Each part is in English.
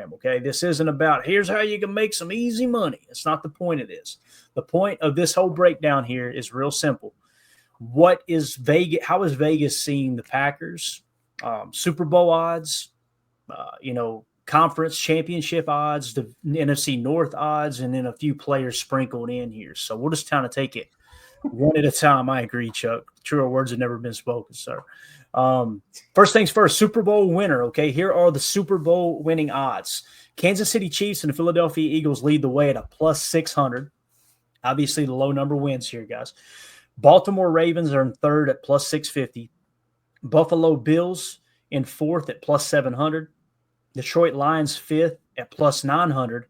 program, okay? This isn't about here's how you can make some easy money. It's not the point of this. The point of this whole breakdown here is real simple. What is Vegas? How is Vegas seeing the Packers? Super Bowl odds, conference championship odds, the NFC North odds, and then a few players sprinkled in here. So we'll just kind of take it one at a time. I agree, Chuck. Truer words have never been spoken, sir. First things first, Super Bowl winner. Okay, here are the Super Bowl winning odds. Kansas City Chiefs and the Philadelphia Eagles lead the way at a plus 600. Obviously, the low number wins here, guys. Baltimore Ravens are in third at plus 650. Buffalo Bills in fourth at plus 700. Detroit Lions fifth at plus 900.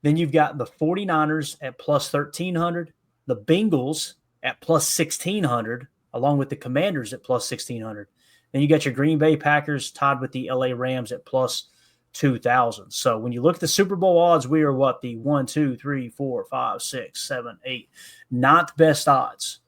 Then you've got the 49ers at plus 1,300. The Bengals at plus 1,600, along with the Commanders at plus 1,600. Then you got your Green Bay Packers tied with the LA Rams at plus 2,000. So when you look at the Super Bowl odds, we are what? The 1, 2, 3, 4, 5, 6, 7, 8, ninth best odds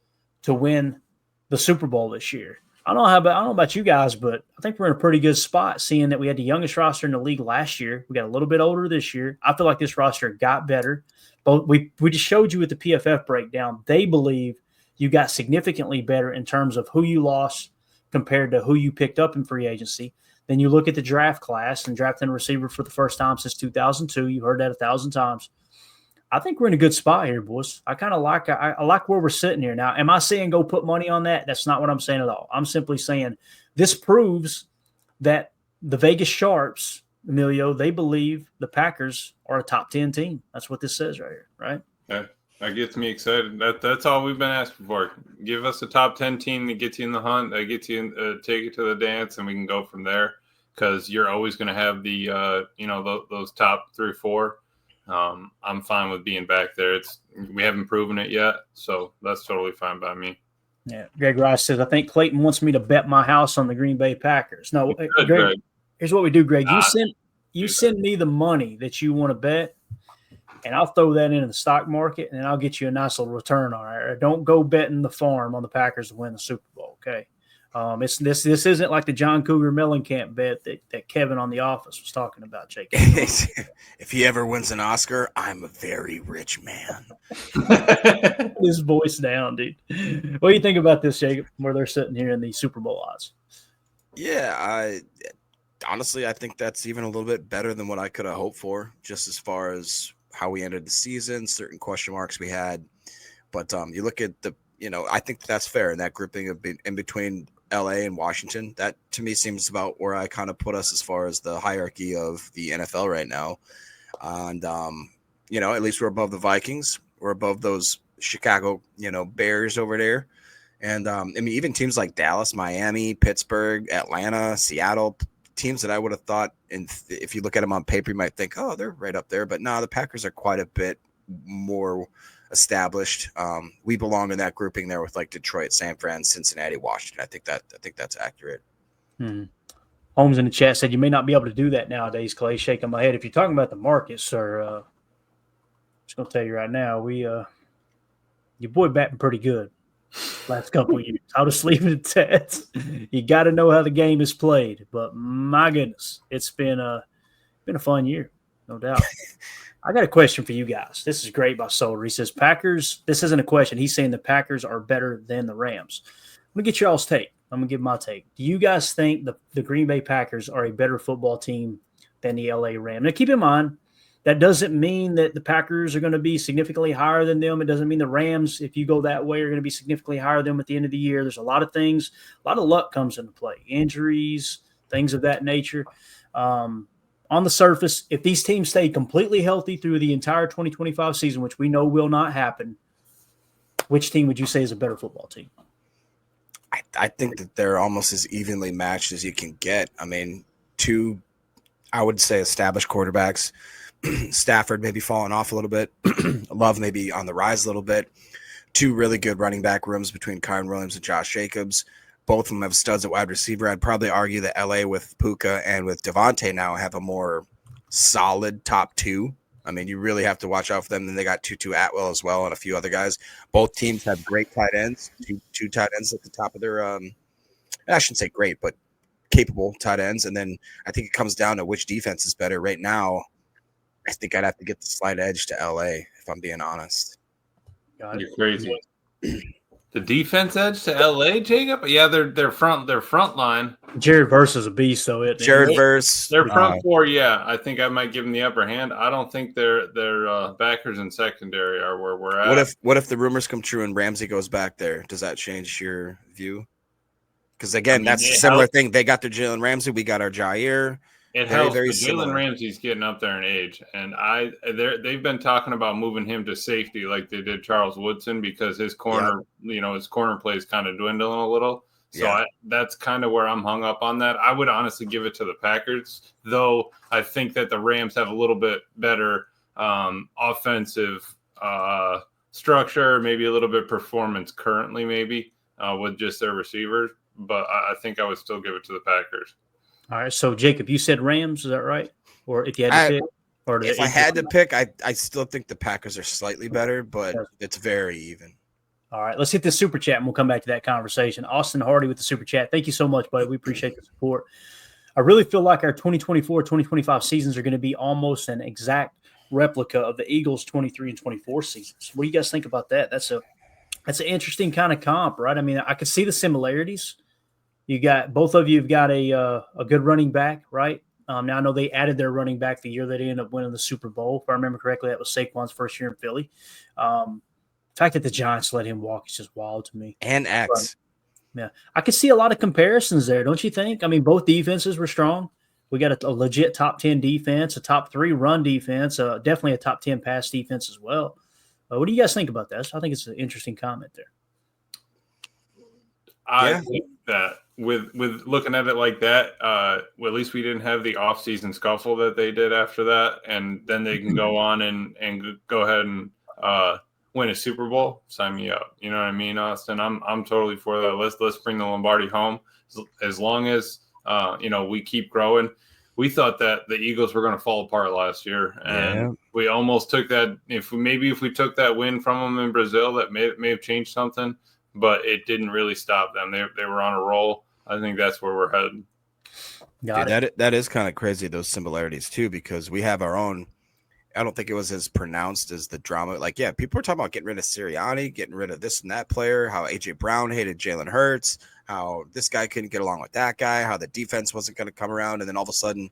to win the Super Bowl this year. I don't know about you guys, but I think we're in a pretty good spot seeing that we had the youngest roster in the league last year. We got a little bit older this year. I feel like this roster got better. But we just showed you with the PFF breakdown, they believe you got significantly better in terms of who you lost compared to who you picked up in free agency. Then you look at the draft class and drafting a receiver for the first time since 2002. You heard that 1,000 times. I think we're in a good spot here, boys. I kind of like I like where we're sitting here now. Am I saying go put money on that? That's not what I'm saying at all. I'm simply saying this proves that the Vegas Sharps, Emilio, they believe the Packers are a top 10 team. That's what this says right here, right? That gets me excited. That's all we've been asking for. Give us a top 10 team that gets you in the hunt, that gets you in, take it to the dance, and we can go from there. Because you're always going to have the those top 3 or 4. I'm fine with being back there. We haven't proven it yet, so that's totally fine by me. Yeah, Greg Rice says, I think Clayton wants me to bet my house on the Green Bay Packers. No, Greg, here's what we do, Greg. You send me the money that you want to bet, and I'll throw that into the stock market, and then I'll get you a nice little return on it. Don't go betting the farm on the Packers to win the Super Bowl, okay? This isn't like the John Cougar Mellencamp bet that Kevin on The Office was talking about, Jake. If he ever wins an Oscar, I'm a very rich man. His voice down, dude. What do you think about this, Jacob, where they're sitting here in the Super Bowl odds? Yeah, honestly, I think that's even a little bit better than what I could have hoped for, just as far as how we ended the season, certain question marks we had. But you look at I think that's fair in that grouping in between LA and Washington. That to me seems about where I kind of put us as far as the hierarchy of the NFL right now. And, at least we're above the Vikings. We're above those Chicago, Bears over there. And, even teams like Dallas, Miami, Pittsburgh, Atlanta, Seattle, teams that I would have thought, if you look at them on paper, you might think, oh, they're right up there. But no, the Packers are quite a bit more established. We belong in that grouping there with like Detroit, San Fran, Cincinnati, Washington. I think that's accurate. Holmes in the chat said you may not be able to do that nowadays, Clay. Shaking my head. If you're talking about the market, sir, I'm just gonna tell you right now, your boy batting pretty good last couple of years. I'll just leave it at that. You got to know how the game is played, but my goodness, it's been a fun year, no doubt. I got a question for you guys. This is great by Solar. He says, Packers, this isn't a question. He's saying the Packers are better than the Rams. I'm going to get y'all's take. I'm going to give my take. Do you guys think the Green Bay Packers are a better football team than the LA Rams? Now, keep in mind, that doesn't mean that the Packers are going to be significantly higher than them. It doesn't mean the Rams, if you go that way, are going to be significantly higher than them at the end of the year. There's a lot of things. A lot of luck comes into play. Injuries, things of that nature. On the surface, if these teams stay completely healthy through the entire 2025 season, which we know will not happen, which team would you say is a better football team? I think that they're almost as evenly matched as you can get. I mean, 2, I would say, established quarterbacks. Stafford maybe falling off a little bit. Love maybe on the rise a little bit. 2 really good running back rooms between Kyren Williams and Josh Jacobs. Both of them have studs at wide receiver. I'd probably argue that LA with Puka and with Devontae now have a more solid top 2. I mean, you really have to watch out for them. Then they got Tutu Atwell as well and a few other guys. Both teams have great tight ends, two tight ends at the top of their I shouldn't say great, but capable tight ends. And then I think it comes down to which defense is better. Right now, I think I'd have to get the slight edge to LA, if I'm being honest. You're crazy. The defense edge to LA, Jacob? Yeah, their front line. Jared Verse is a beast, though. Jared Verse. Their front four, yeah. I think I might give them the upper hand. I don't think their backers and secondary are where we're at. What if the rumors come true and Ramsey goes back there? Does that change your view? Because again, that's a similar thing. They got their Jalen Ramsey, we got our Jair. It helps. Jalen Ramsey's getting up there in age, and they've been talking about moving him to safety like they did Charles Woodson because his corner, his corner play is kind of dwindling a little. So that's kind of where I'm hung up on that. I would honestly give it to the Packers, though I think that the Rams have a little bit better offensive structure, maybe a little bit performance currently, maybe with just their receivers. But I think I would still give it to the Packers. All right, so Jacob, you said Rams, is that right? Or if you had to pick, or if I had to pick, I still think the Packers are slightly better, but it's very even. All right, let's hit this super chat, and we'll come back to that conversation. Austin Hardy with the super chat. Thank you so much, buddy. We appreciate the support. I really feel like our 2024-2025 seasons are going to be almost an exact replica of the Eagles' 23 and 24 seasons. What do you guys think about that? That's an interesting kind of comp, right? I mean, I could see the similarities. You got both of you have got a good running back, right? Now I know they added their running back the year that they ended up winning the Super Bowl. If I remember correctly, that was Saquon's first year in Philly. The fact that the Giants let him walk is just wild to me. And X. Yeah, I could see a lot of comparisons there, don't you think? I mean, both defenses were strong. We got a legit top 10 defense, a top 3 run defense, definitely a top 10 pass defense as well. What do you guys think about that? I think it's an interesting comment there. I think that with looking at it like that, well, at least we didn't have the offseason scuffle that they did after that, and then they can go on and go ahead and win a Super Bowl. Sign me up. You know what I mean, Austin? I'm totally for that. Let's bring the Lombardi home. As long as we keep growing. We thought that the Eagles were going to fall apart last year, and we almost took that. If we took that win from them in Brazil, that may have changed something. But it didn't really stop them. They were on a roll. I think that's where we're headed. That is kind of crazy, those similarities, too, because we have our own – I don't think it was as pronounced as the drama. Like, yeah, people were talking about getting rid of Sirianni, getting rid of this and that player, how A.J. Brown hated Jalen Hurts, how this guy couldn't get along with that guy, how the defense wasn't going to come around. And then all of a sudden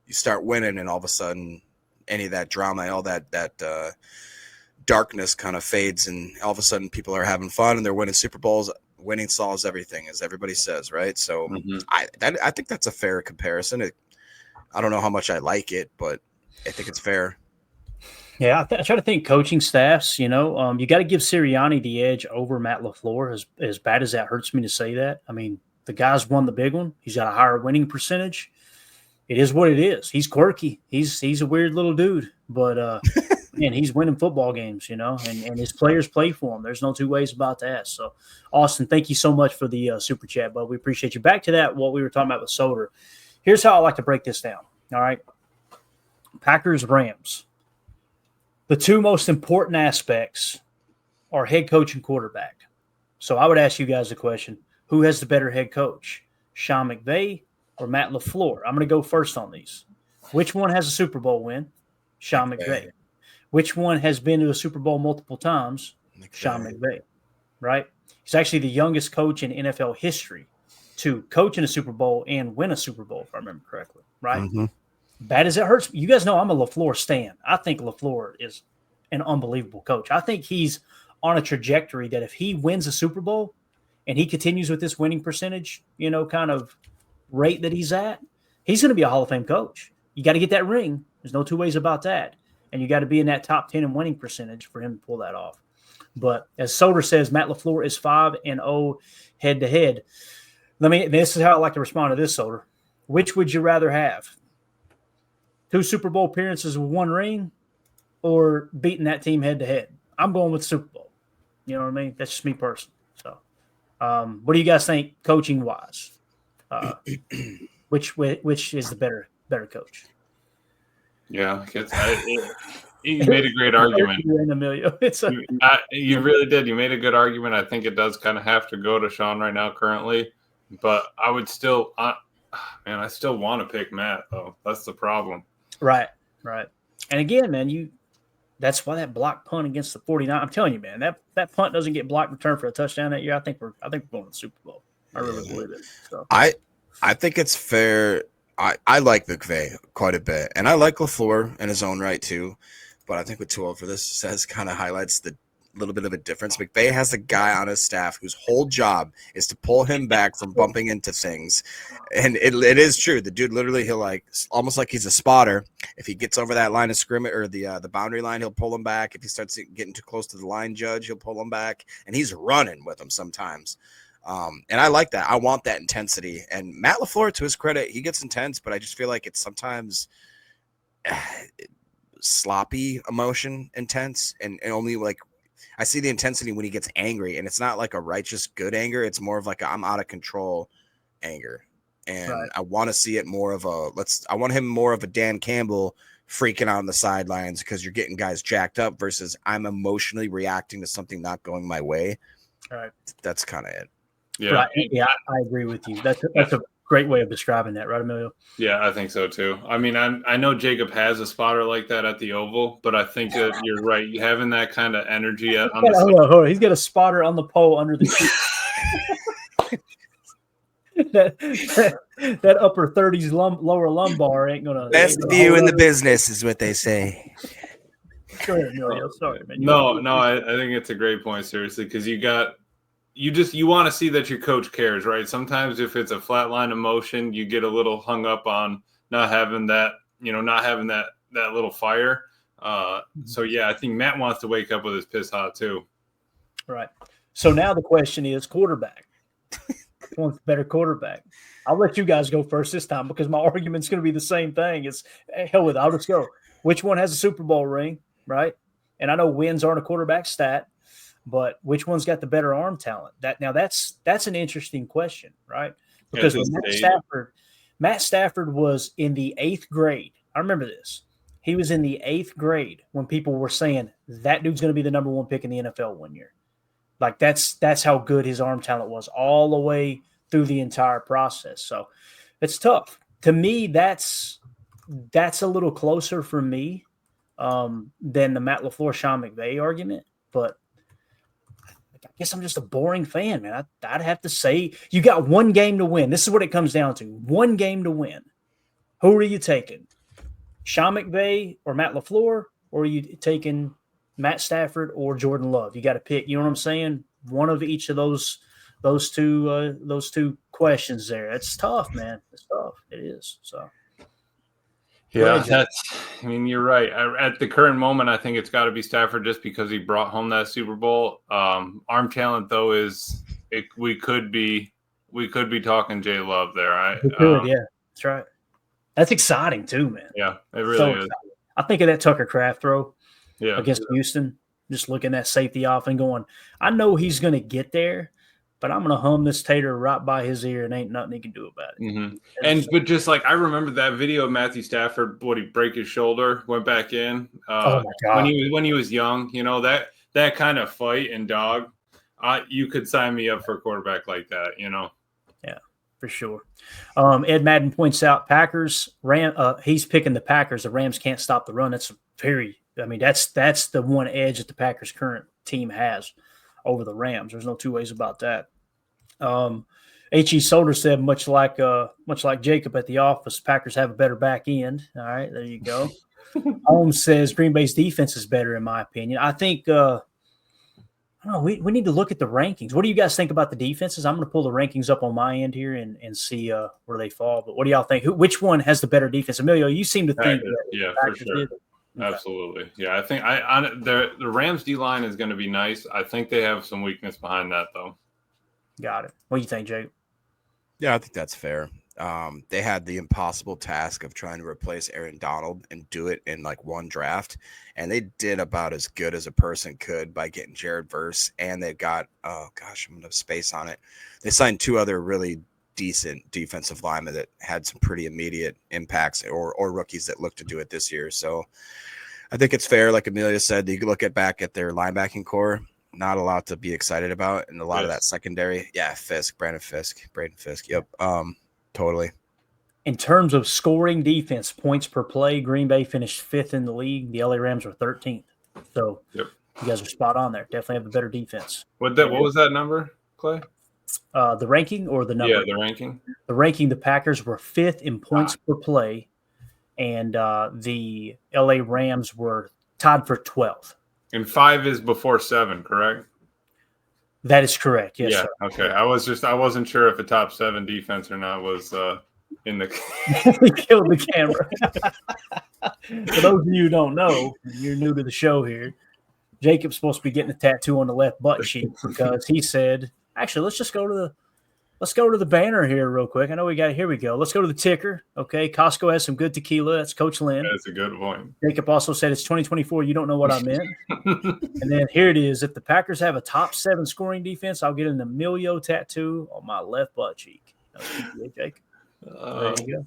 you start winning, and all of a sudden any of that drama, all that darkness kind of fades, and all of a sudden people are having fun and they're winning Super Bowls. Winning solves everything, as everybody says, right? So I think that's a fair comparison. I don't know how much I like it, but I think it's fair. Yeah, I try to think coaching staffs, you got to give Sirianni the edge over Matt LaFleur, as bad as that hurts me to say that. I mean, the guy's won the big one. He's got a higher winning percentage. It is what it is. He's quirky. He's a weird little dude, but and he's winning football games, and his players play for him. There's no two ways about that. So, Austin, thank you so much for the super chat, bud. We appreciate you. Back to that, what we were talking about with Soder. Here's how I like to break this down, all right? Packers, Rams. The two most important aspects are head coach and quarterback. So I would ask you guys a question. Who has the better head coach, Sean McVay or Matt LaFleur? I'm going to go first on these. Which one has a Super Bowl win? Sean McVay. Which one has been to a Super Bowl multiple times? Sean McVay, right? He's actually the youngest coach in NFL history to coach in a Super Bowl and win a Super Bowl, if I remember correctly, right? Mm-hmm. Bad as it hurts, you guys know I'm a LaFleur stan. I think LaFleur is an unbelievable coach. I think he's on a trajectory that if he wins a Super Bowl and he continues with this winning percentage, kind of rate that he's at, he's going to be a Hall of Fame coach. You got to get that ring. There's no two ways about that. And you got to be in that top 10 in winning percentage for him to pull that off. But as Soder says, Matt LaFleur is 5-0 head-to-head. This is how I like to respond to this, Soder. Which would you rather have? 2 Super Bowl appearances with 1 ring, or beating that team head-to-head? I'm going with Super Bowl. You know what I mean? That's just me personally. So, what do you guys think coaching-wise? Which is the better coach? Yeah, you made a great argument. You really did. You made a good argument. I think it does kind of have to go to Sean right now currently. But I would still Man, I still want to pick Matt though. That's the problem. Right. And again, man, that's why that block punt against the 49. I'm telling you, man, that punt doesn't get blocked return for a touchdown that year. I think we're going to the Super Bowl. I really believe it. So I think it's fair. I like McVay quite a bit, and I like LaFleur in his own right too. But I think what too old for this says kind of highlights the little bit of a difference. McVay has a guy on his staff whose whole job is to pull him back from bumping into things, and it is true. The dude literally, he'll almost like he's a spotter. If he gets over that line of scrimmage or the boundary line, he'll pull him back. If he starts getting too close to the line judge, he'll pull him back, and he's running with him sometimes. And I like that. I want that intensity. And Matt LaFleur, to his credit, he gets intense, but I just feel like it's sometimes sloppy emotion intense, and only like I see the intensity when he gets angry, and it's not like a righteous good anger. It's more of like I'm out of control anger. And right. I want to see it more of I want him more of a Dan Campbell freaking out on the sidelines because you're getting guys jacked up versus I'm emotionally reacting to something not going my way. All right. That's kind of it. Yeah. Right. Yeah, I agree with you. That's a great way of describing that, right, Emilio? Yeah, I think so too. I mean, I know Jacob has a spotter like that at the Oval, but I think that you're right. Having that kind of energy on hold on. He's got a spotter on the pole under the seat. that upper 30s lower lumbar ain't gonna. Best view in the business is what they say. Go ahead, Emilio. Sorry, man. No, I think it's a great point, seriously, because you want to see that your coach cares, right? Sometimes if it's a flat line of motion, you get a little hung up on not having that little fire. So yeah, I think Matt wants to wake up with his piss hot too. Right. So now the question is quarterback. Who wants a better quarterback? I'll let you guys go first this time because my argument's going to be the same thing. It's hell with it. I'll just go. Which one has a Super Bowl ring, right? And I know wins aren't a quarterback stat. But which one's got the better arm talent? That's an interesting question, right? Because when Matt Stafford was in the 8th grade. I remember this. He was in the 8th grade when people were saying that dude's going to be the number 1 pick in the NFL one year. Like that's how good his arm talent was all the way through the entire process. So it's tough. To me, that's a little closer for me than the Matt LaFleur, Sean McVay argument, but I guess I'm just a boring fan, man. I'd have to say you got one game to win. This is what it comes down to. One game to win. Who are you taking? Sean McVay or Matt LaFleur? Or are you taking Matt Stafford or Jordan Love? You got to pick, you know what I'm saying? One of each of those two questions there. It's tough, man. It's tough. It is. So yeah, you're right. At the current moment, I think it's got to be Stafford just because he brought home that Super Bowl. Arm talent, though, we could be talking Jay Love there. Yeah, that's right. That's exciting too, man. Yeah, it really is. I think of that Tucker Kraft throw against Houston. Just looking at safety off and going, I know he's going to get there, but I'm going to hum this tater right by his ear and ain't nothing he can do about it. Mm-hmm. But just like I remember that video of Matthew Stafford, he break his shoulder, went back in. Oh my God. When he was young, that kind of fight and dog, you could sign me up for a quarterback like that, Yeah, for sure. Ed Madden points out Packers, he's picking the Packers. The Rams can't stop the run. That's the one edge that the Packers' current team has over the Rams. There's no two ways about that. H.E. Solder said, much like Jacob at the office, Packers have a better back end. All right, there you go. Holmes says Green Bay's defense is better, in my opinion. I think I don't know. We need to look at the rankings. What do you guys think about the defenses? I'm going to pull the rankings up on my end here and see where they fall. But what do y'all think? Which one has the better defense? Emilio, you seem to think that for sure. Absolutely. Yeah, I think the Rams D-line is going to be nice. I think they have some weakness behind that, though. Got it. What do you think, Jake? Yeah, I think that's fair. They had the impossible task of trying to replace Aaron Donald and do it in like one draft. And they did about as good as a person could by getting Jared Verse. And they got, I'm going to space on it. They signed 2 other really decent defensive linemen that had some pretty immediate impacts or rookies that look to do it this year. So I think it's fair. Like Amelia said, you can look back at their linebacking core. Not a lot to be excited about. And a lot of that secondary. Yeah. Braden Fisk. Yep. Totally. In terms of scoring defense, points per play, Green Bay finished 5th in the league. The LA Rams were 13th. So Yep. you guys are spot on there. Definitely have a better defense. What was that number, Clay? The ranking or the number? Yeah, the ranking. The ranking, the Packers were 5th in points per play, and the LA Rams were tied for 12th. And 5 is before 7, correct? That is correct. Yes, yeah. Sir. Okay. I wasn't sure if a top 7 defense or not was in the killed the camera. For those of you who don't know, you're new to the show here. Jacob's supposed to be getting a tattoo on the left butt cheek because he said, "Actually, let's go to the banner here real quick. I know we got it. Here we go. Let's go to the ticker. Okay, Costco has some good tequila. That's Coach Lynn. That's a good point. Jacob also said it's 2024. You don't know what I meant. And then here it is. If the Packers have a top 7 scoring defense, I'll get an Emilio tattoo on my left butt cheek. Jake. There you go.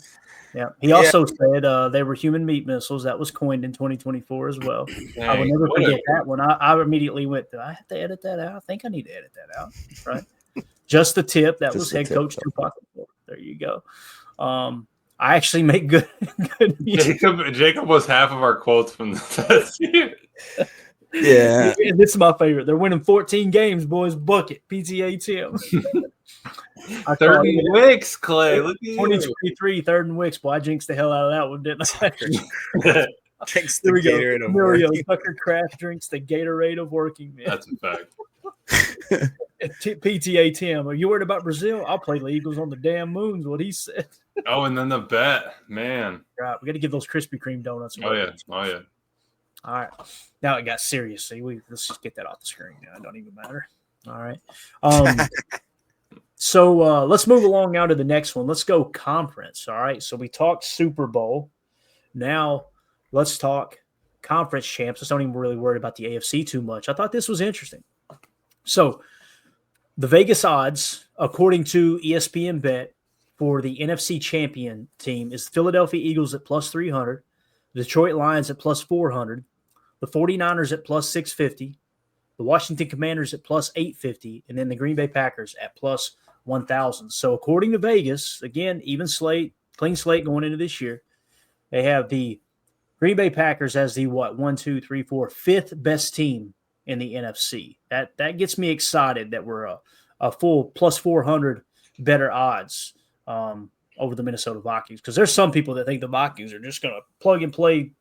Yeah. He also said they were human meat missiles. That was coined in 2024 as well. Dang, I will never forget that one. I immediately went, do I have to edit that out? I think I need to edit that out. Right. Just the tip. That was head coach Tupac. There you go. I actually make good music. Jacob was half of our quotes from the test. Yeah. This is my favorite. They're winning 14 games, boys. Bucket. PTA Tim. Third and Wicks, Clay. Look at you. 2023, 3rd and Wicks. Boy, I jinxed the hell out of that one, didn't I? Drinks the Gatorade of working. Tucker Kraft drinks the Gatorade of working, man. That's a fact. PTA Tim, are you worried about Brazil? I'll play the Eagles on the damn moon's what he said. Oh, and then the bet, man. Right, we got to give those Krispy Kreme donuts away. Oh yeah. All right. Now it got serious. See, let's just get that off the screen now. It don't even matter. All right. So let's move along now to the next one. Let's go conference. All right. So we talked Super Bowl. Now let's talk conference champs. Let's don't even really worry about the AFC too much. I thought this was interesting. So the Vegas odds, according to ESPN Bet, for the NFC champion team is the Philadelphia Eagles at plus 300, the Detroit Lions at plus 400, the 49ers at plus 650, the Washington Commanders at plus 850, and then the Green Bay Packers at plus 1,000. So according to Vegas, again, even slate, clean slate going into this year, they have the Green Bay Packers as the 5th best team in the NFC. That gets me excited that we're a full plus 400 better odds over the Minnesota Vikings, because there's some people that think the Vikings are just going to plug and play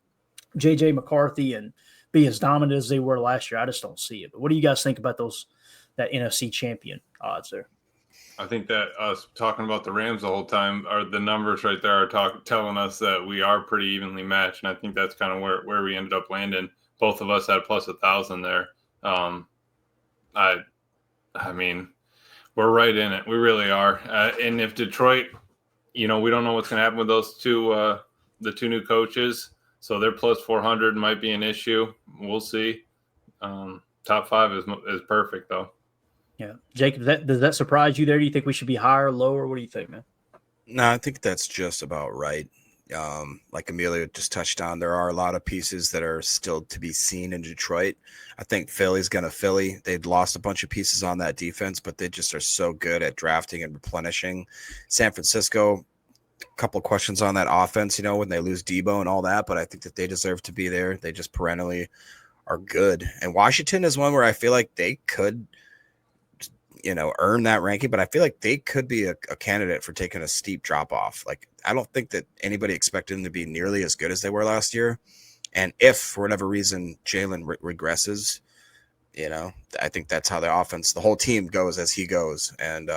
J.J. McCarthy and be as dominant as they were last year. I just don't see it. But what do you guys think about that NFC champion odds there? I think that us talking about the Rams the whole time, are the numbers right there are telling us that we are pretty evenly matched, and I think that's kind of where we ended up landing. Both of us had plus 1,000 there. I mean, we're right in it. We really are. And if Detroit, we don't know what's going to happen with those two, the two new coaches. So their plus 400 might be an issue. We'll see. Top 5 is perfect, though. Yeah. Jacob, does that surprise you there? Do you think we should be higher or lower? What do you think, man? No, I think that's just about right. Like Emilio just touched on, there are a lot of pieces that are still to be seen in Detroit. I think Philly's going to Philly. They'd lost a bunch of pieces on that defense, but they just are so good at drafting and replenishing. San Francisco, a couple of questions on that offense, when they lose Debo and all that, but I think that they deserve to be there. They just perennially are good. And Washington is one where I feel like they could earn that ranking, but I feel like they could be a candidate for taking a steep drop off. Like, I don't think that anybody expected them to be nearly as good as they were last year. And if for whatever reason Jalen regresses, I think that's how the offense, the whole team goes as he goes. And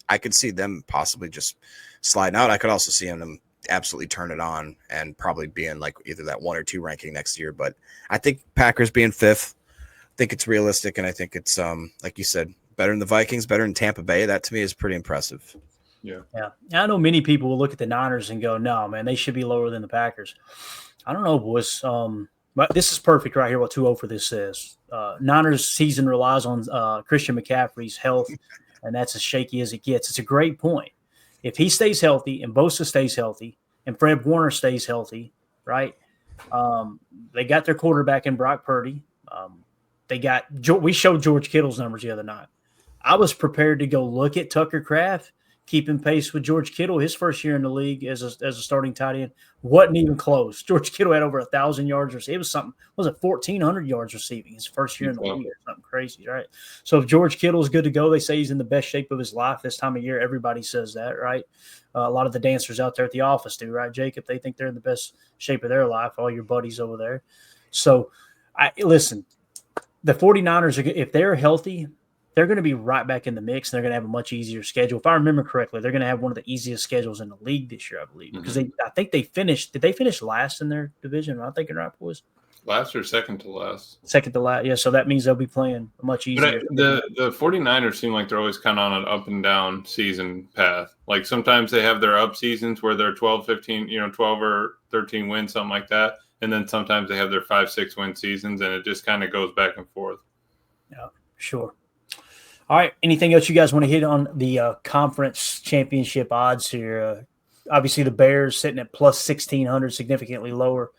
I could see them possibly just sliding out. I could also see them absolutely turn it on and probably being like either that 1 or 2 ranking next year. But I think Packers being 5th, I think it's realistic. And I think it's, like you said, better than the Vikings, better than Tampa Bay. That to me is pretty impressive. Yeah. I know many people will look at the Niners and go, no, man, they should be lower than the Packers. I don't know, boys. But this is perfect right here, what 2-0 for this says. Niners season relies on Christian McCaffrey's health, and that's as shaky as it gets. It's a great point. If he stays healthy and Bosa stays healthy and Fred Warner stays healthy, right, they got their quarterback in Brock Purdy. We showed George Kittle's numbers the other night. I was prepared to go look at Tucker Kraft keeping pace with George Kittle. His first year in the league as a starting tight end wasn't even close. George Kittle had over 1,000 yards receiving. It was something, was it 1,400 yards receiving his first year in the league or something crazy, right? So if George Kittle is good to go, they say he's in the best shape of his life this time of year. Everybody says that, right? A lot of the dancers out there at the office do, right, Jacob? They think they're in the best shape of their life, all your buddies over there. So, listen, the 49ers, if they're healthy, they're going to be right back in the mix, and they're going to have a much easier schedule. If I remember correctly, they're going to have one of the easiest schedules in the league this year, I believe, because I think they finished – did they finish last in their division? Am I thinking right, boys? Last or second to last? Second to last, yeah. So that means they'll be playing a much easier. But the 49ers seem like they're always kind of on an up and down season path. Like sometimes they have their up seasons where they're 12, 15, 12 or 13 wins, something like that. And then sometimes they have their 5-6 win seasons, and it just kind of goes back and forth. Yeah, sure. All right. Anything else you guys want to hit on the conference championship odds here? Obviously, the Bears sitting at plus 1,600, significantly lower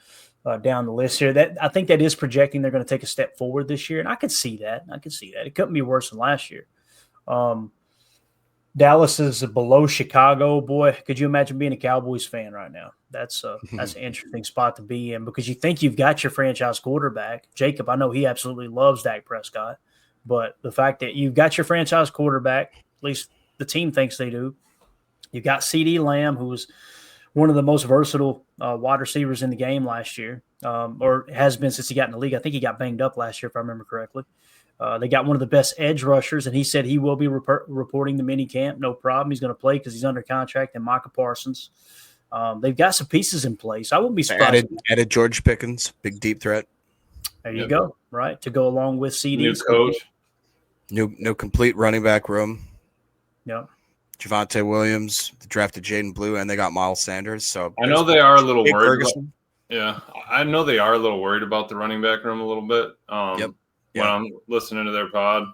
down the list here. That I think that is projecting they're going to take a step forward this year, and I could see that. It couldn't be worse than last year. Dallas is below Chicago. Boy, could you imagine being a Cowboys fan right now? That's an interesting spot to be in because you think you've got your franchise quarterback. Jacob, I know he absolutely loves Dak Prescott, but the fact that you've got your franchise quarterback, at least the team thinks they do, you've got CeeDee Lamb, who was one of the most versatile wide receivers in the game last year, or has been since he got in the league. I think he got banged up last year, if I remember correctly. They got one of the best edge rushers, and he said he will be reporting the mini camp. No problem. He's going to play because he's under contract, and Micah Parsons. They've got some pieces in place. I wouldn't be surprised. Added George Pickens, big deep threat. There you go, right, to go along with CD. New coach. New complete running back room. Yep. Javonte Williams, drafted Jaden Blue, and they got Miles Sanders. So I know they are a little worried. I know they are a little worried about the running back room a little bit. When I'm listening to their pod.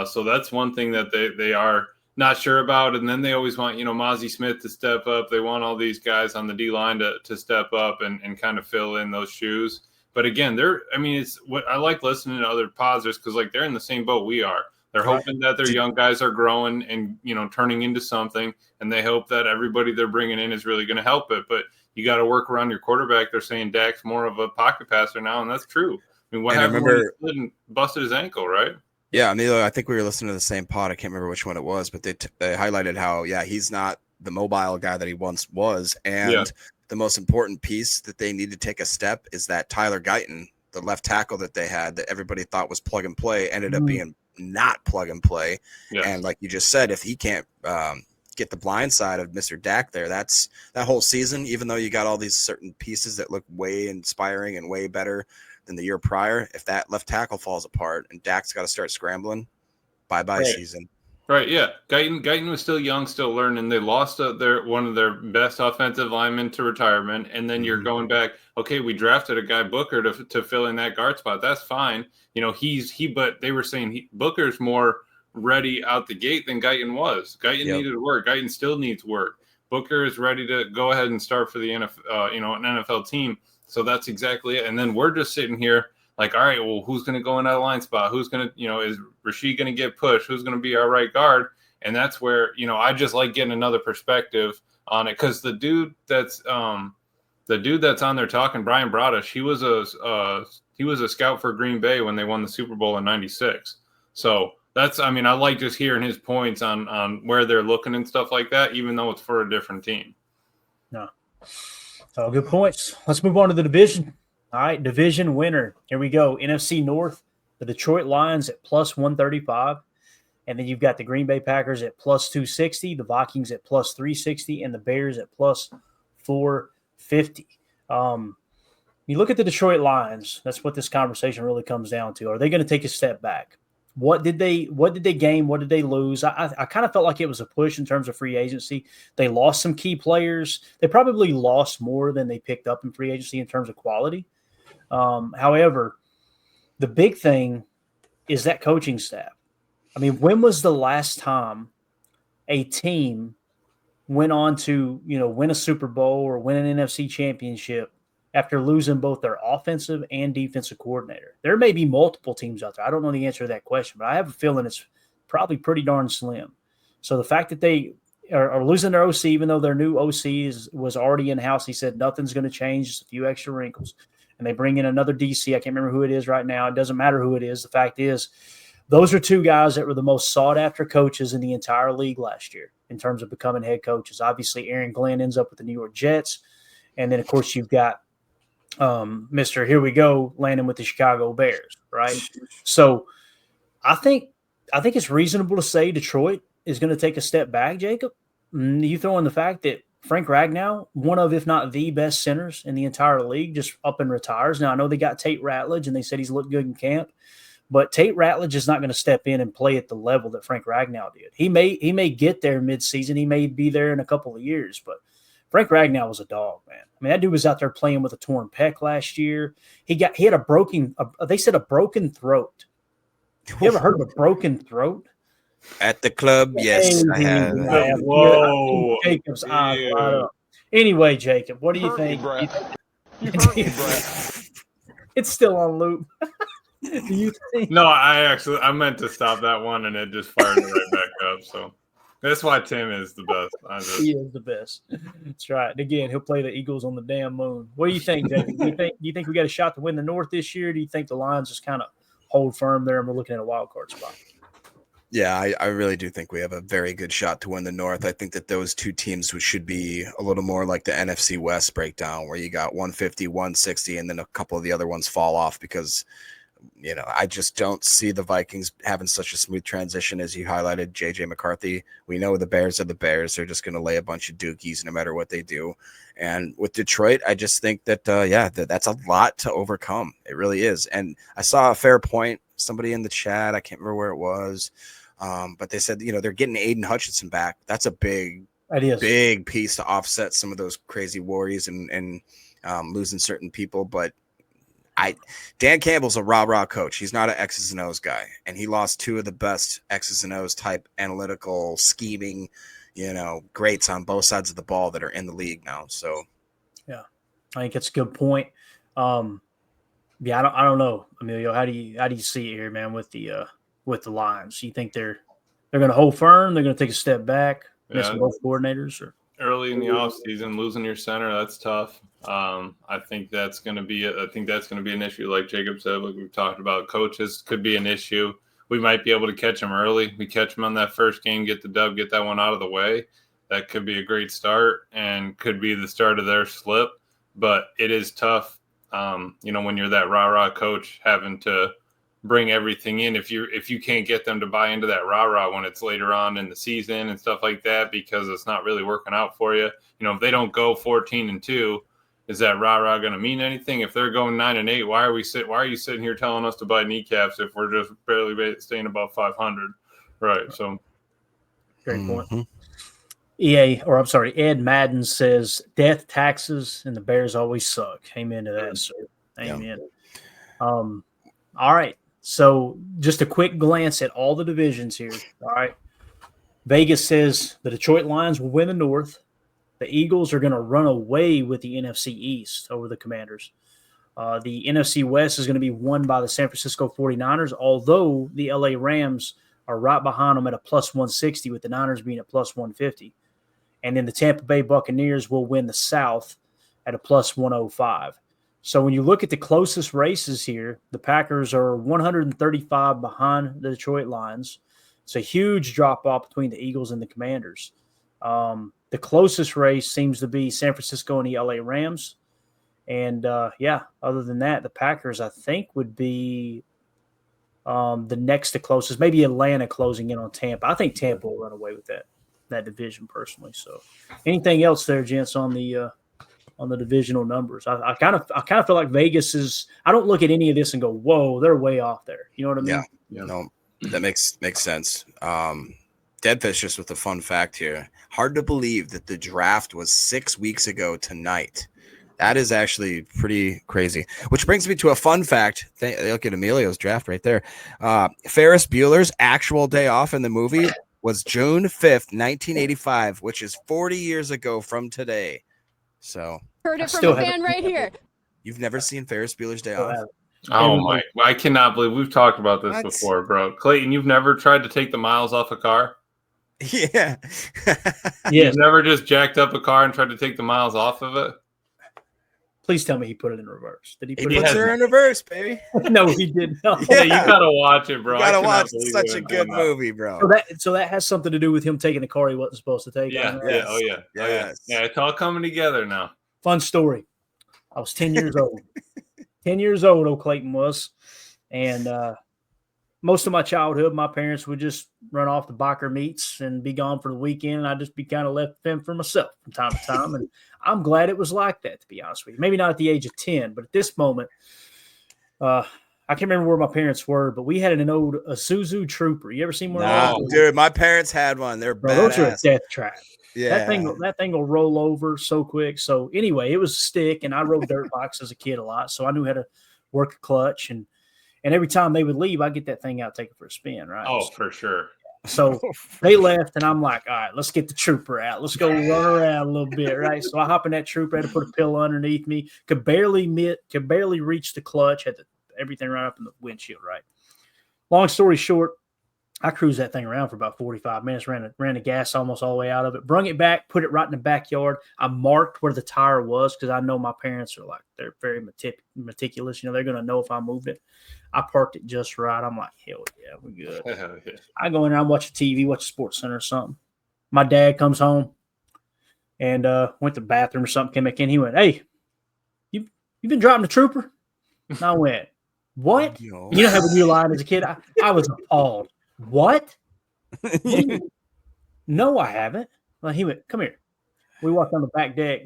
So that's one thing that they are not sure about. And then they always want, Mozzie Smith to step up. They want all these guys on the D-line to step up and kind of fill in those shoes. But again, it's what I like listening to other pods because they're in the same boat we are. They're hoping that their young guys are growing and, turning into something. And they hope that everybody they're bringing in is really going to help it. But you got to work around your quarterback. They're saying Dak's more of a pocket passer now, and that's true. I mean, what happened when he slid and busted his ankle, right? Yeah, I think we were listening to the same pod. I can't remember which one it was, but they highlighted how, he's not the mobile guy that he once was. And the most important piece that they need to take a step is that Tyler Guyton, the left tackle that they had that everybody thought was plug and play, ended up being not plug and play. Yeah. And like you just said, if he can't get the blind side of Mr. Dak there, that whole season, even though you got all these certain pieces that look way inspiring and way better than the year prior, if that left tackle falls apart and Dak's got to start scrambling, bye-bye season. Right, yeah. Guyton was still young, still learning. They lost one of their best offensive linemen to retirement, and then you're going back, okay, we drafted a guy, Booker, to fill in that guard spot. That's fine. But they were saying Booker's more ready out the gate than Guyton was. Guyton needed work. Guyton still needs work. Booker is ready to go ahead and start for the NFL, an NFL team. So that's exactly it. And then we're just sitting here like, all right, well, who's going to go in that line spot? Who's going to, is Rashid going to get pushed? Who's going to be our right guard? And that's where, I just like getting another perspective on it. Because the dude that's on there talking, Brian Bradish, he was a scout for Green Bay when they won the Super Bowl in '96. So I like just hearing his points on where they're looking and stuff like that, even though it's for a different team. No. Oh, good points. Let's move on to the division. All right, division winner. Here we go. NFC North, the Detroit Lions at plus 135. And then you've got the Green Bay Packers at plus 260, the Vikings at plus 360, and the Bears at plus 450. You look at the Detroit Lions, that's what this conversation really comes down to. Are they going to take a step back? What did they gain? What did they lose? I kind of felt like it was a push in terms of free agency. They lost some key players. They probably lost more than they picked up in free agency in terms of quality. However, the big thing is that coaching staff. When was the last time a team went on to, win a Super Bowl or win an NFC championship after losing both their offensive and defensive coordinator? There may be multiple teams out there. I don't know the answer to that question, but I have a feeling it's probably pretty darn slim. So the fact that are losing their OC, even though their new OC was already in house. He said nothing's going to change, just a few extra wrinkles. And they bring in another DC. I can't remember who it is right now. It doesn't matter who it is. The fact is, those are two guys that were the most sought after coaches in the entire league last year in terms of becoming head coaches. Obviously, Aaron Glenn ends up with the New York Jets. And then, of course, you've got Mr. Here we go landing with the Chicago Bears, right? So I think it's reasonable to say Detroit is going to take a step back, Jacob. You throw in the fact that Frank Ragnow, one of, if not the best centers in the entire league, just up and retires. Now, I know they got Tate Ratledge, and they said he's looked good in camp, but Tate Ratledge is not going to step in and play at the level that Frank Ragnow did. He may get there midseason. He may be there in a couple of years, but Frank Ragnow was a dog, man. I mean, that dude was out there playing with a torn pec last year. He had a broken throat. You ever heard of a broken throat? At the club, yes, I have. Whoa. Jacob's eyes light up. Anyway, Jacob, what do you think? It's still on loop. Do you think? No, I meant to stop that one, and it just fired me right back up. So that's why Tim is the best. He is the best. That's right. And again, he'll play the Eagles on the damn moon. What do you think, Jacob? Do you think we got a shot to win the North this year? Or do you think the Lions just kind of hold firm there and we're looking at a wild card spot? Yeah, I really do think we have a very good shot to win the North. I think that those two teams should be a little more like the NFC West breakdown, where you got 150, 160, and then a couple of the other ones fall off because, I just don't see the Vikings having such a smooth transition as you highlighted, J.J. McCarthy. We know the Bears are the Bears. They're just going to lay a bunch of dookies no matter what they do. And with Detroit, I just think that, that's a lot to overcome. It really is. And I saw a fair point, somebody in the chat, I can't remember where it was, but they said, they're getting Aiden Hutchinson back. That's a big piece to offset some of those crazy worries and losing certain people. But Dan Campbell's a rah-rah coach. He's not an X's and O's guy. And he lost two of the best X's and O's type analytical scheming, greats on both sides of the ball that are in the league now. So, yeah, I think it's a good point. I don't know, Emilio. How do you see it here, man, with the Lions? You think they're going to hold firm? They're going to take a step back, missing both coordinators, or early in the offseason, losing your center, that's tough. I think that's going to be an issue, like Jacob said. Like we've talked about, coaches could be an issue. We might be able to catch them early. We catch them on that first game, get the dub, get that one out of the way. That could be a great start and could be the start of their slip. But it is tough, when you're that rah-rah coach having to bring everything in. If you can't get them to buy into that rah-rah when it's later on in the season and stuff like that, because it's not really working out for you. If they don't go 14-2, is that rah-rah going to mean anything? If they're going 9-8, why are you sitting here telling us to buy kneecaps if we're just barely staying above 500? Right. So great point. Ed Madden says death, taxes, and the Bears always suck. Amen to that, sir. Amen. Yeah. All right. So just a quick glance at all the divisions here. All right. Vegas says the Detroit Lions will win the North. The Eagles are going to run away with the NFC East over the Commanders. The NFC West is going to be won by the San Francisco 49ers, although the LA Rams are right behind them at a plus 160, with the Niners being at plus 150. And then the Tampa Bay Buccaneers will win the South at a plus 105. So when you look at the closest races here, the Packers are 135 behind the Detroit Lions. It's a huge drop-off between the Eagles and the Commanders. The closest race seems to be San Francisco and the LA Rams. And, other than that, the Packers, I think, would be the next to closest. Maybe Atlanta closing in on Tampa. I think Tampa will run away with that division personally. So anything else there, gents, on the divisional numbers? I kind of feel like Vegas is – I don't look at any of this and go, whoa, they're way off there. You know what I mean? Yeah. No, that makes sense. Deadfish, just with a fun fact here. Hard to believe that the draft was 6 weeks ago tonight. That is actually pretty crazy. Which brings me to a fun fact. Look at Emilio's draft right there. Ferris Bueller's actual day off in the movie was June 5th, 1985, which is 40 years ago from today. So heard it from a fan right here. You've never seen Ferris Bueller's Day Off? Oh my! I cannot believe we've talked about this before, bro. Clayton, you've never tried to take the miles off a car? Yeah. Yes. You've never just jacked up a car and tried to take the miles off of it? Please tell me he put it in reverse. Did he He put puts it her in reverse, baby. No, he did not. Yeah. You gotta watch it, bro. You gotta I cannot watch. believe It's such we a went good down that. movie, bro. So that has something to do with him taking a car he wasn't supposed to take. Yeah, on, right? yeah, oh yeah, oh yeah. Yes. Yeah, it's all coming together now. Fun story. I was 10 years old. 10 years old, old Clayton was. And most of my childhood, my parents would just run off to biker meets and be gone for the weekend. And I'd just be kind of left fend for myself from time to time. And I'm glad it was like that, to be honest with you. Maybe not at the age of 10, but at this moment, I can't remember where my parents were, but we had an old Isuzu Trooper. You ever seen one of those? Dude, my parents had one. They're Bro, those are a badass. death trap. Yeah. That thing will roll over so quick. So anyway, it was a stick, and I rode dirt bikes as a kid a lot, so I knew how to work a clutch. And every time they would leave, I'd get that thing out, take it for a spin, right? Oh, for sure. So they left, and I'm like, all right, let's get the Trooper out. Let's go run around a little bit, right? So I hop in that Trooper, had to put a pillow underneath me, could barely reach the clutch, had everything right up in the windshield, right? Long story short, I cruised that thing around for about 45 minutes, ran the gas almost all the way out of it, brung it back, put it right in the backyard. I marked where the tire was because I know my parents are like, they're very meticulous. You know, they're going to know if I moved it. I parked it just right. I'm like, hell yeah, we're good. Hell yeah. I go in there, I'm watching TV, watch Sports Center or something. My dad comes home and went to the bathroom or something, came back in. He went, hey, you been driving the Trooper? And I went, what? Yo. You know how when you're lying as a kid? I was appalled. What? No, I haven't. Well, he went, come here. We walked on the back deck,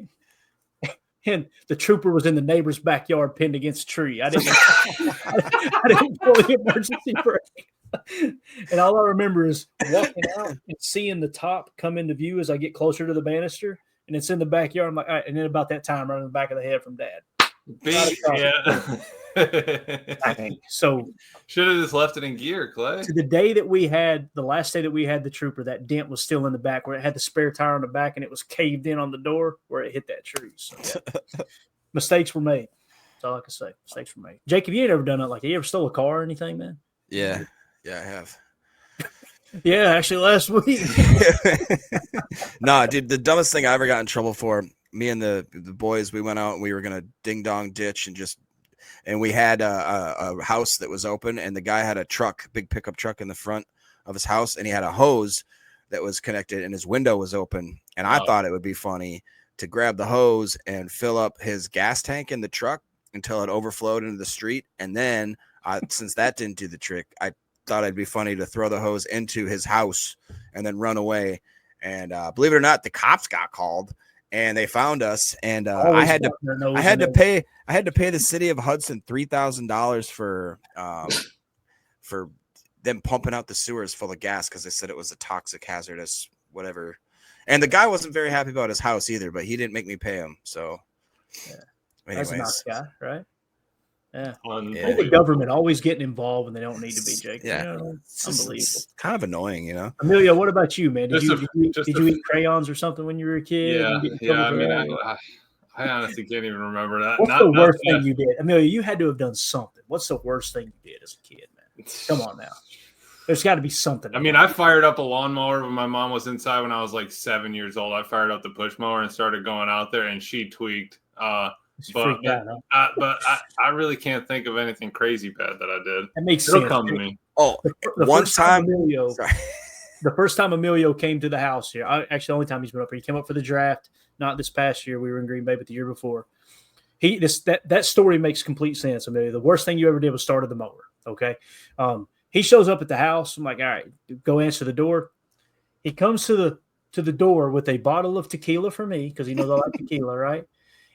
and the Trooper was in the neighbor's backyard pinned against a tree. I didn't pull the emergency brake. And all I remember is walking out and seeing the top come into view as I get closer to the banister, and it's in the backyard. I'm like, all right. And then about that time, right in the back of the head from Dad. Yeah. So Should have just left it in gear, Clay. to the day that we had, the last day that we had the Trooper, that dent was still in the back where it had the spare tire on the back and it was caved in on the door where it hit that tree. So yeah. Mistakes were made. That's all I can say. Mistakes were made. Jake, have you ever done it like that? You ever stole a car or anything, man? Yeah. Yeah, I have. Yeah, actually last week. No, dude, the dumbest thing I ever got in trouble for, me and the boys, we went out and we were going to ding dong ditch and we had a house that was open, and the guy had a truck, big pickup truck in the front of his house, and he had a hose that was connected and his window was open. And I thought it would be funny to grab the hose and fill up his gas tank in the truck until it overflowed into the street. And then since that didn't do the trick, I thought it'd be funny to throw the hose into his house and then run away. And believe it or not, the cops got called and they found us. And I had to pay the city of Hudson $3,000 for them pumping out the sewers full of gas because they said it was a toxic, hazardous, whatever. And the guy wasn't very happy about his house either, but he didn't make me pay him. So, yeah. Anyways. That's a nice guy, right? Yeah. Yeah. The government always getting involved when they don't need to be, Jake. Yeah. You know, It's unbelievable. kind of annoying, you know. Amelia, what about you, man? Did Just you eat crayons or something when you were a kid? Yeah, and get in yeah. I trouble mean, for that? I honestly can't even remember that. What's the worst thing you did? Amelia, you had to have done something. What's the worst thing you did as a kid, man? Come on now. There's got to be something. I mean, I fired up a lawnmower when my mom was inside when I was like 7 years old. I fired up the push mower and started going out there, and she tweaked. But I really can't think of anything crazy bad that I did. That makes It'll sense. come to me. Oh, The one first time. The first time Emilio came to the house here, actually the only time he's been up here, he came up for the draft. Not this past year, we were in Green Bay, but the year before. That story makes complete sense, Emilio. The worst thing you ever did was started the mower. Okay, he shows up at the house. I'm like, all right, go answer the door. He comes to the door with a bottle of tequila for me because he knows I like tequila, right?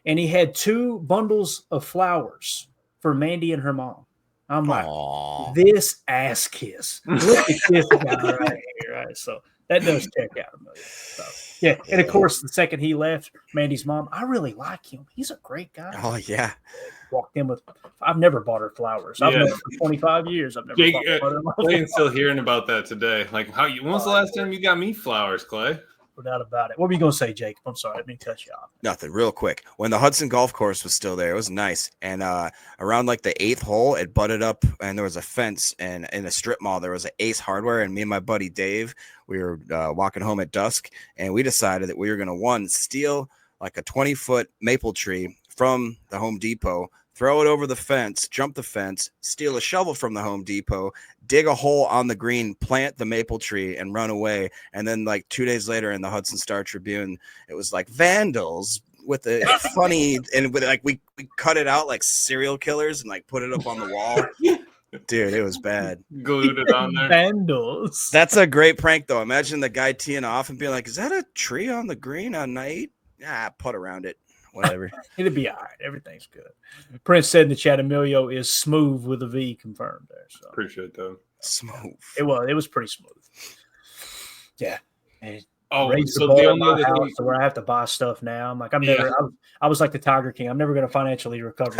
And he had 2 bundles of flowers for Mandy and her mom. I'm like, Aww. this ass kiss. Look at this guy right here, right? So that does check out a million. So, yeah. And of course, the second he left, Mandy's mom, I really like him. He's a great guy. Oh yeah. Walked in with, I've never bought her flowers. I've known her for 25 years. I've never Jake, bought her Clayton's still hearing about that today. Like, when was the last time you got me flowers, Clay? no doubt about it. What were you going to say, Jacob? I'm sorry, I didn't cut you off. Nothing, real quick. When the Hudson Golf Course was still there, it was nice. And around like the 8th hole, it butted up and there was a fence. And in a strip mall, there was an Ace Hardware. And me and my buddy Dave, we were walking home at dusk. And we decided that we were going to, steal like a 20-foot maple tree from the Home Depot, throw it over the fence, jump the fence, steal a shovel from the Home Depot, dig a hole on the green, plant the maple tree, and run away. And then like 2 days later in the Hudson Star Tribune, it was like vandals with a funny, and with like we cut it out like serial killers and like put it up on the wall. Dude, it was bad. Glued it on there. Vandals. That's a great prank though. Imagine the guy teeing off and being like, "Is that a tree on the green on night?" Put around it. Whatever. It'll be all right. Everything's good. Prince said in the chat, Emilio is smooth with a V confirmed there. So Appreciate that. Smooth. it was pretty smooth. Yeah. And raised so the the bar in only my other house thing, to where I have to buy stuff now. I'm like, I was like the Tiger King. I'm never going to financially recover.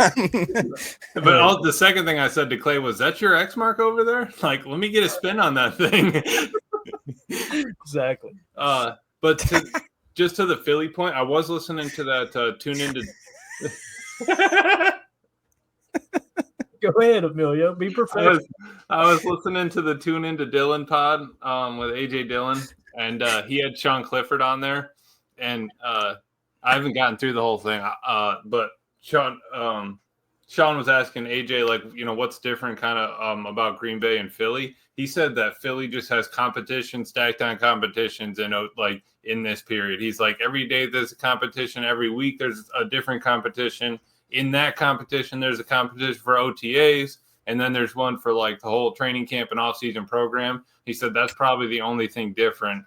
but the second thing I said to Clay was, "That's your X mark over there? Like, let me get a spin on that thing." Exactly. But just to the Philly point, I was listening to that tune into. Go ahead, Emilio. Be professional. I was listening to the Tune Into Dylan pod with AJ Dillon, and he had Sean Clifford on there, and I haven't gotten through the whole thing, but Sean was asking AJ, like, what's different kind of about Green Bay and Philly. He said that Philly just has competition stacked on competitions, and like in this period, he's like, every day there's a competition, every week there's a different competition. In that competition, there's a competition for OTAs, and then there's one for like the whole training camp and off-season program. He said that's probably the only thing different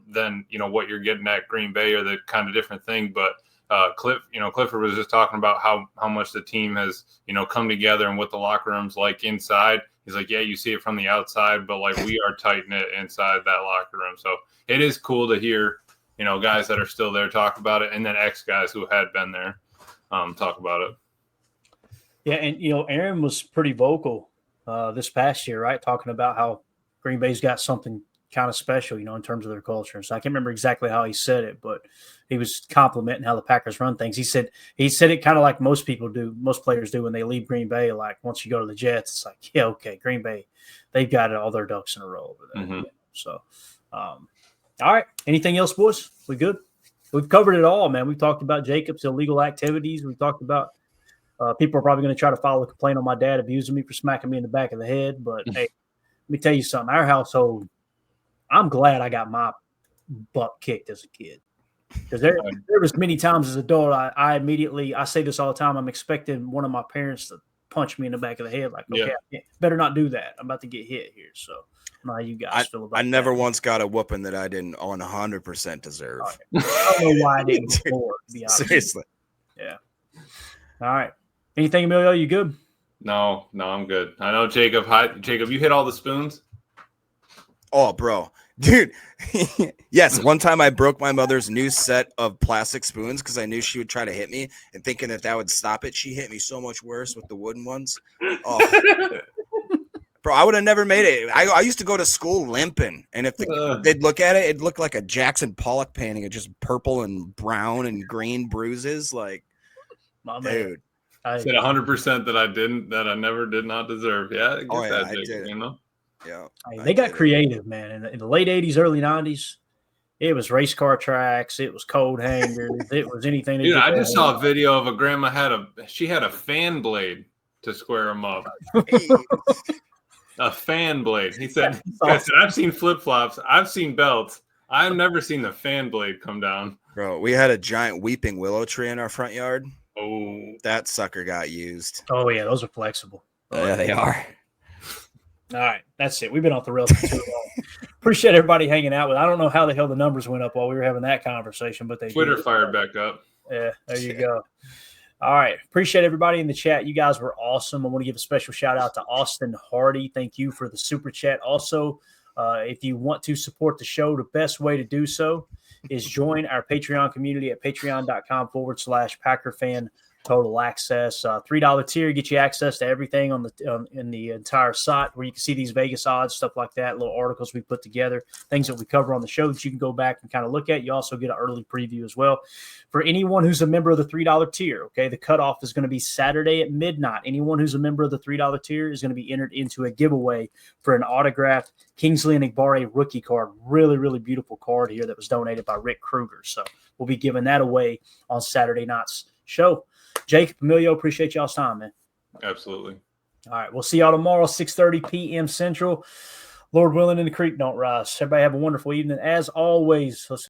than what you're getting at Green Bay, or the kind of different thing. But Clifford was just talking about how much the team has come together and what the locker room's like inside. He's like, yeah, you see it from the outside, but like we are tight-knit inside that locker room. So it is cool to hear guys that are still there talk about it, and then ex-guys who had been there talk about it. Yeah, and Aaron was pretty vocal this past year, right? Talking about how Green Bay's got something kind of special, in terms of their culture. So I can't remember exactly how he said it, but he was complimenting how the Packers run things. He said it kind of like most players do when they leave Green Bay. Like once you go to the Jets, it's like, yeah, okay, Green Bay, they've got all their ducks in a row over there. Mm-hmm. So, all right. Anything else, boys? We good? We've covered it all, man. We've talked about Jacob's illegal activities. We've talked about people are probably going to try to file a complaint on my dad abusing me for smacking me in the back of the head. But hey, let me tell you something. Our household, I'm glad I got my butt kicked as a kid. Because there was many times as an adult, I say this all the time, I'm expecting one of my parents to punch me in the back of the head. Like, okay, better not do that. I'm about to get hit here. So I don't know how you guys feel about I that. never once got a whooping that I didn't 100% deserve. I don't know why I didn't before, to be honest. Seriously. Yeah. All right. Anything, Emilio? You good? No, I'm good. I know Jacob. Hi, Jacob. You hit all the spoons? Oh, bro. Dude. Yes. One time I broke my mother's new set of plastic spoons because I knew she would try to hit me, and thinking that would stop it, she hit me so much worse with the wooden ones. Oh. Bro, I would have never made it. I used to go to school limping, and if they'd look at it, it'd look like a Jackson Pollock painting of just purple and brown and green bruises. Like, my dude. I said 100% that I never did not deserve. Yeah, I did. Yeah, they got creative, man. In the late 80s, early 90s, it was race car tracks, it was cold hangers, it was anything. Dude, I just saw a video of a grandma had a fan blade to square them up. A fan blade. He said, I've seen flip-flops, I've seen belts. I've never seen the fan blade come down. Bro, we had a giant weeping willow tree in our front yard. Oh, that sucker got used. Oh, yeah, those are flexible. Yeah, they are. All right, that's it. We've been off the rails for too long. Appreciate everybody hanging out with. I don't know how the hell the numbers went up while we were having that conversation, but they Twitter fired back up. Yeah, there you go. All right. Appreciate everybody in the chat. You guys were awesome. I want to give a special shout out to Austin Hardy. Thank you for the super chat. Also, if you want to support the show, the best way to do so is join our Patreon community at patreon.com/PackerFan total access. $3 tier gets you access to everything on the in the entire site, where you can see these Vegas odds, stuff like that, little articles we put together, things that we cover on the show that you can go back and kind of look at. You also get an early preview as well. For anyone who's a member of the $3 tier, okay, the cutoff is going to be Saturday at midnight. Anyone who's a member of the $3 tier is going to be entered into a giveaway for an autographed Kingsley Enagbare rookie card. Really, really beautiful card here that was donated by Rick Kruger. So we'll be giving that away on Saturday night's show. Jake, Emilio, appreciate y'all's time, man. Absolutely. All right, we'll see y'all tomorrow, 6:30 p.m. Central. Lord willing, and the creek don't rise. Everybody have a wonderful evening. As always, let's